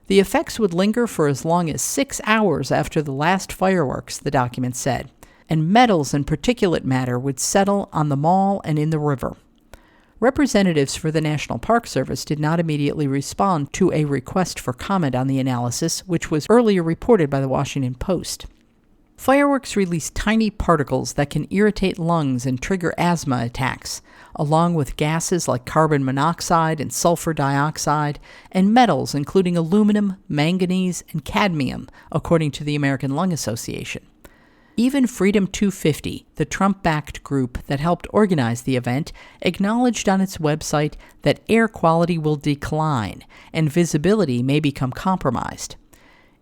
The effects would linger for as long as 6 hours after the last fireworks, the document said, and metals and particulate matter would settle on the mall and in the river. Representatives for the National Park Service did not immediately respond to a request for comment on the analysis, which was earlier reported by the Washington Post. Fireworks release tiny particles that can irritate lungs and trigger asthma attacks, along with gases like carbon monoxide and sulfur dioxide, and metals including aluminum, manganese, and cadmium, according to the American Lung Association. Even Freedom 250, the Trump-backed group that helped organize the event, acknowledged on its website that air quality will decline and visibility may become compromised.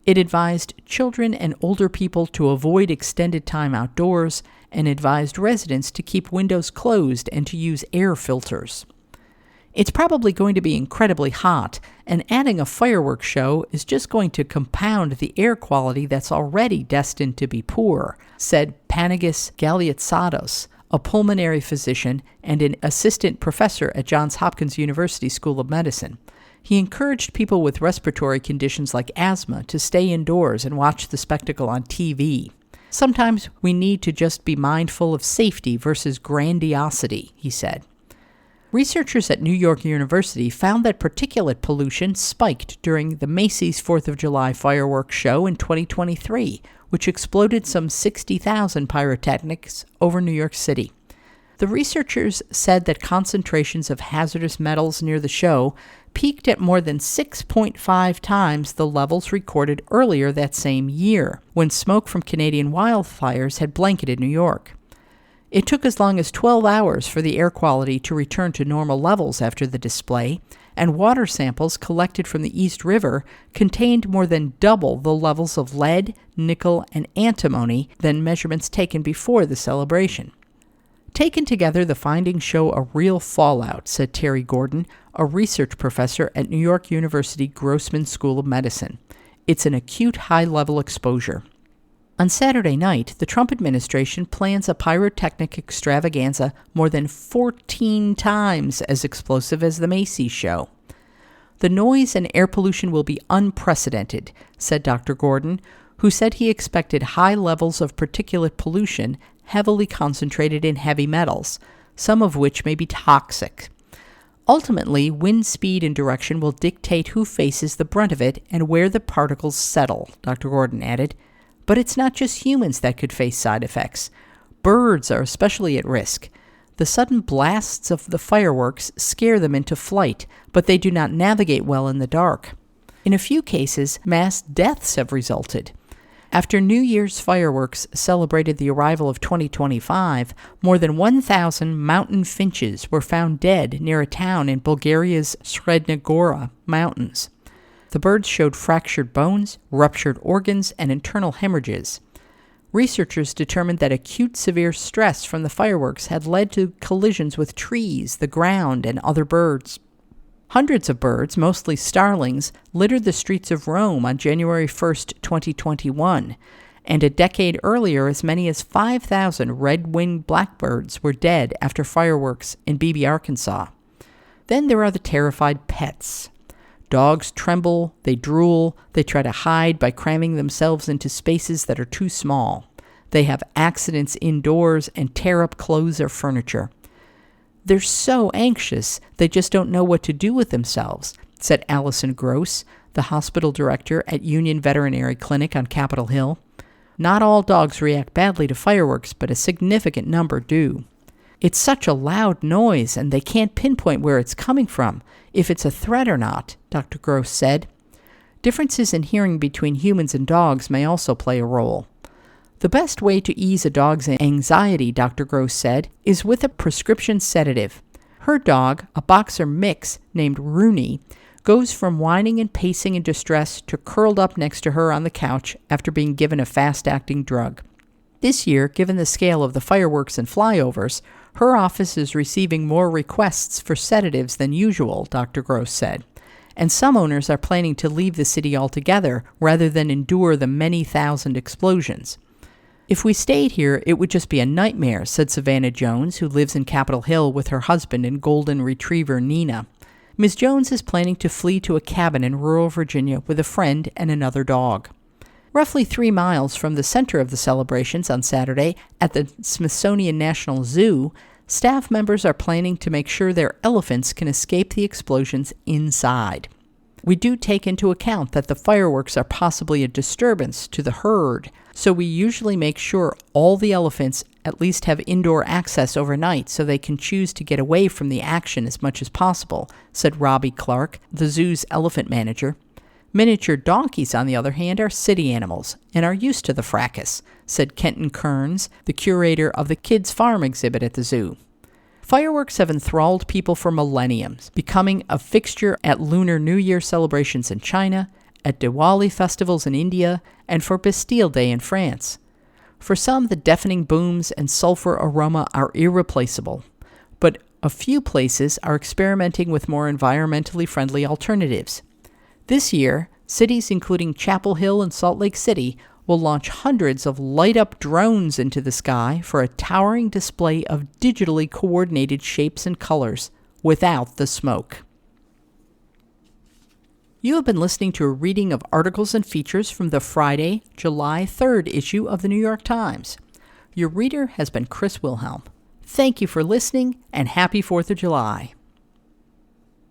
It advised children and older people to avoid extended time outdoors and advised residents to keep windows closed and to use air filters. It's probably going to be incredibly hot, and adding a fireworks show is just going to compound the air quality that's already destined to be poor, said Panagis Galiatsados, a pulmonary physician and an assistant professor at Johns Hopkins University School of Medicine. He encouraged people with respiratory conditions like asthma to stay indoors and watch the spectacle on TV. Sometimes we need to just be mindful of safety versus grandiosity, he said. Researchers at New York University found that particulate pollution spiked during the Macy's 4th of July fireworks show in 2023, which exploded some 60,000 pyrotechnics over New York City. The researchers said that concentrations of hazardous metals near the show peaked at more than 6.5 times the levels recorded earlier that same year, when smoke from Canadian wildfires had blanketed New York. It took as long as 12 hours for the air quality to return to normal levels after the display, and water samples collected from the East River contained more than double the levels of lead, nickel, and antimony than measurements taken before the celebration. Taken together, the findings show a real fallout, said Terry Gordon, a research professor at New York University Grossman School of Medicine. It's an acute high-level exposure. On Saturday night, the Trump administration plans a pyrotechnic extravaganza more than 14 times as explosive as the Macy's show. The noise and air pollution will be unprecedented, said Dr. Gordon, who said he expected high levels of particulate pollution heavily concentrated in heavy metals, some of which may be toxic. Ultimately, wind speed and direction will dictate who faces the brunt of it and where the particles settle, Dr. Gordon added. But it's not just humans that could face side effects. Birds are especially at risk. The sudden blasts of the fireworks scare them into flight, but they do not navigate well in the dark. In a few cases, mass deaths have resulted. After New Year's fireworks celebrated the arrival of 2025, more than 1,000 mountain finches were found dead near a town in Bulgaria's Sredna Gora mountains. The birds showed fractured bones, ruptured organs, and internal hemorrhages. Researchers determined that acute severe stress from the fireworks had led to collisions with trees, the ground, and other birds. Hundreds of birds, mostly starlings, littered the streets of Rome on January 1, 2021, and a decade earlier as many as 5,000 red-winged blackbirds were dead after fireworks in Beebe, Arkansas. Then there are the terrified pets. Dogs tremble, they drool, they try to hide by cramming themselves into spaces that are too small. They have accidents indoors and tear up clothes or furniture. They're so anxious, they just don't know what to do with themselves, said Allison Gross, the hospital director at Union Veterinary Clinic on Capitol Hill. Not all dogs react badly to fireworks, but a significant number do. It's such a loud noise, and they can't pinpoint where it's coming from, if it's a threat or not, Dr. Gross said. Differences in hearing between humans and dogs may also play a role. The best way to ease a dog's anxiety, Dr. Gross said, is with a prescription sedative. Her dog, a boxer mix named Rooney, goes from whining and pacing in distress to curled up next to her on the couch after being given a fast-acting drug. This year, given the scale of the fireworks and flyovers, her office is receiving more requests for sedatives than usual, Dr. Gross said. And some owners are planning to leave the city altogether rather than endure the many thousand explosions. If we stayed here, it would just be a nightmare, said Savannah Jones, who lives in Capitol Hill with her husband and golden retriever Nina. Ms. Jones is planning to flee to a cabin in rural Virginia with a friend and another dog. Roughly 3 miles from the center of the celebrations on Saturday at the Smithsonian National Zoo, staff members are planning to make sure their elephants can escape the explosions inside. We do take into account that the fireworks are possibly a disturbance to the herd, so we usually make sure all the elephants at least have indoor access overnight so they can choose to get away from the action as much as possible, said Robbie Clark, the zoo's elephant manager. Miniature donkeys, on the other hand, are city animals and are used to the fracas, said Kenton Kearns, the curator of the Kids Farm exhibit at the zoo. Fireworks have enthralled people for millenniums, becoming a fixture at Lunar New Year celebrations in China, at Diwali festivals in India, and for Bastille Day in France. For some, the deafening booms and sulfur aroma are irreplaceable, but a few places are experimenting with more environmentally friendly alternatives. This year, cities including Chapel Hill and Salt Lake City will launch hundreds of light-up drones into the sky for a towering display of digitally coordinated shapes and colors without the smoke. You have been listening to a reading of articles and features from the Friday, July 3rd issue of the New York Times. Your reader has been Chris Wilhelm. Thank you for listening, and happy 4th of July.